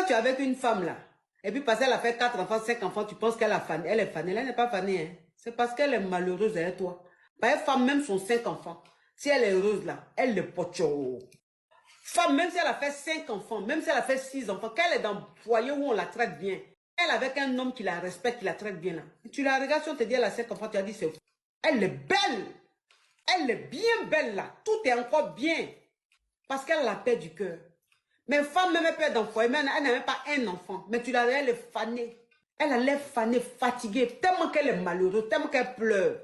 tu es avec une femme là, et puis parce qu'elle a fait 4 enfants, 5 enfants, tu penses qu'elle a fané, elle est fanée. Elle n'est pas fanée, hein. C'est parce qu'elle est malheureuse avec toi. Par une femme, même son 5 enfants, si elle est heureuse là, elle le pocho. Femme, même si elle a fait 5 enfants, même si elle a fait 6 enfants, qu'elle est dans un foyer où on la traite bien, elle avec un homme qui la respecte, qui la traite bien là. Tu la regardes, si on te dit elle a 5 enfants, tu as dit c'est fou. Elle est belle. Elle est bien belle là. Tout est encore bien. Parce qu'elle a la paix du cœur. Mais femme, même elle peut être dans le foyer, mais elle n'a même pas un enfant. Mais tu la regardes, elle est fanée. Elle a l'air fanée, fatiguée, tellement qu'elle est malheureuse, tellement qu'elle pleure.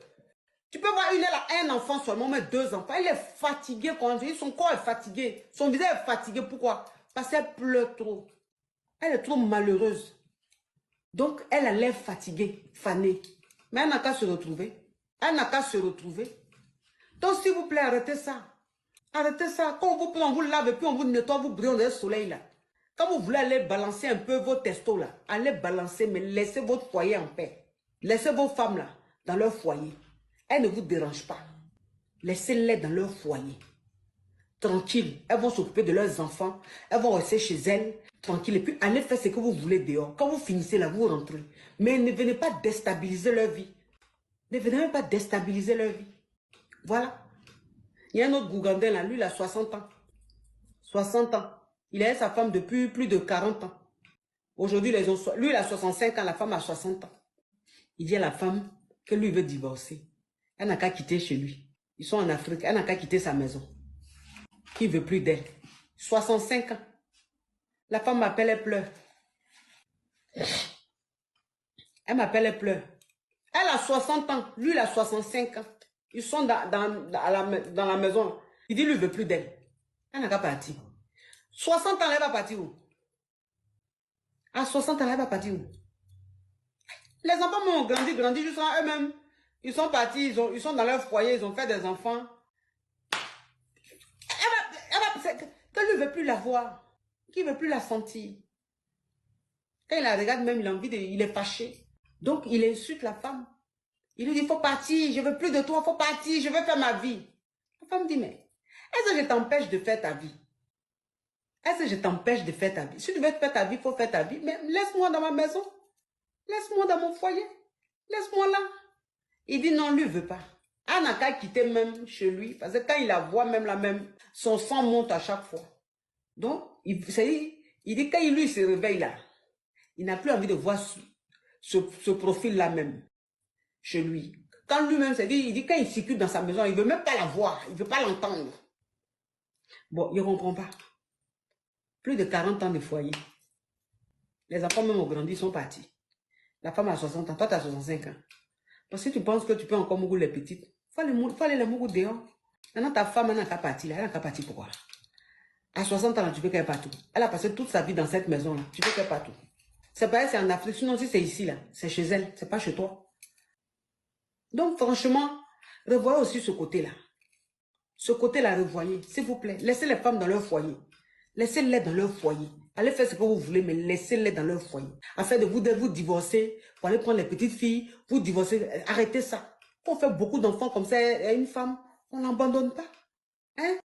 Tu peux voir une, elle a un enfant seulement, mais 2 enfants. Elle est fatiguée quand je dis, son corps est fatigué. Son visage est fatigué. Pourquoi? Parce qu'elle pleure trop. Elle est trop malheureuse. Donc, elle a l'air fatiguée, fanée. Mais elle n'a qu'à se retrouver. Elle n'a qu'à se retrouver. Donc, s'il vous plaît, arrêtez ça. Arrêtez ça. Quand on vous prend, on vous lave et puis on vous nettoie, vous brillez dans le soleil là. Quand vous voulez aller balancer un peu vos testos là, allez balancer, mais laissez votre foyer en paix. Laissez vos femmes là, dans leur foyer. Elles ne vous dérangent pas. Laissez-les dans leur foyer. Tranquille. Elles vont s'occuper de leurs enfants. Elles vont rester chez elles. Tranquille. Et puis allez faire ce que vous voulez dehors. Quand vous finissez là, vous rentrez. Mais ne venez pas déstabiliser leur vie. Ne venez même pas déstabiliser leur vie. Voilà. Il y a un autre Gougandais là, lui il a 60 ans. 60 ans. Il a eu sa femme depuis plus de 40 ans. Aujourd'hui, lui il a 65 ans, la femme a 60 ans. Il dit à la femme que lui veut divorcer. Elle n'a qu'à quitter chez lui. Ils sont en Afrique, elle n'a qu'à quitter sa maison. Qui ne veut plus d'elle. 65 ans. La femme m'appelle, elle pleure. Elle m'appelle, elle pleure. Elle a 60 ans, lui il a 65 ans. Ils sont dans la maison. Il dit, lui, il ne veut plus d'elle. Elle n'a qu'à partir. 60 ans, elle va partir où? À 60 ans, elle va partir où? Les enfants m'ont grandi jusqu'à eux-mêmes. Ils sont partis, ils sont dans leur foyer, ils ont fait des enfants. Que lui ne veut plus la voir. Qui ne veut plus la sentir. Quand il la regarde même, il a envie il est fâché. Donc, il insulte la femme. Il lui dit, il faut partir, je ne veux plus de toi, il faut partir, je veux faire ma vie. La femme dit, mais est-ce que je t'empêche de faire ta vie? Est-ce que je t'empêche de faire ta vie? Si tu veux faire ta vie, il faut faire ta vie. Mais laisse-moi dans ma maison. Laisse-moi dans mon foyer. Laisse-moi là. Il dit non, lui ne veut pas. Elle n'a qu'à quitter même chez lui. Parce que quand il la voit même là même, son sang monte à chaque fois. Donc, il dit quand lui se réveille là, il n'a plus envie de voir ce profil-là même chez lui. Quand lui-même s'est dit, il dit quand il circule dans sa maison, il ne veut même pas la voir. Il ne veut pas l'entendre. Bon, il ne comprend pas. Plus de 40 ans de foyer. Les enfants même ont grandi, ils sont partis. La femme a 60 ans, toi tu as 65 ans. Parce que tu penses que tu peux encore mourir les petites. Il faut aller les mourir dehors. Maintenant ta femme elle n'a qu'à partir là. Elle n'a qu'à partir pourquoi? À 60 ans, là, tu peux qu'elle partout. Elle a passé toute sa vie dans cette maison là. Tu peux qu'elle partout. C'est pareil, c'est en Afrique. Sinon, si c'est ici là, c'est chez elle. C'est pas chez toi. Donc franchement, revoyez aussi ce côté-là. Ce côté-là, revoyez. S'il vous plaît, laissez les femmes dans leur foyer. Laissez-les dans leur foyer. Allez faire ce que vous voulez, mais laissez-les dans leur foyer. Afin de vous divorcer, pour aller prendre les petites filles, vous divorcer. Arrêtez ça. On fait beaucoup d'enfants comme ça à une femme, on n'abandonne pas. Hein?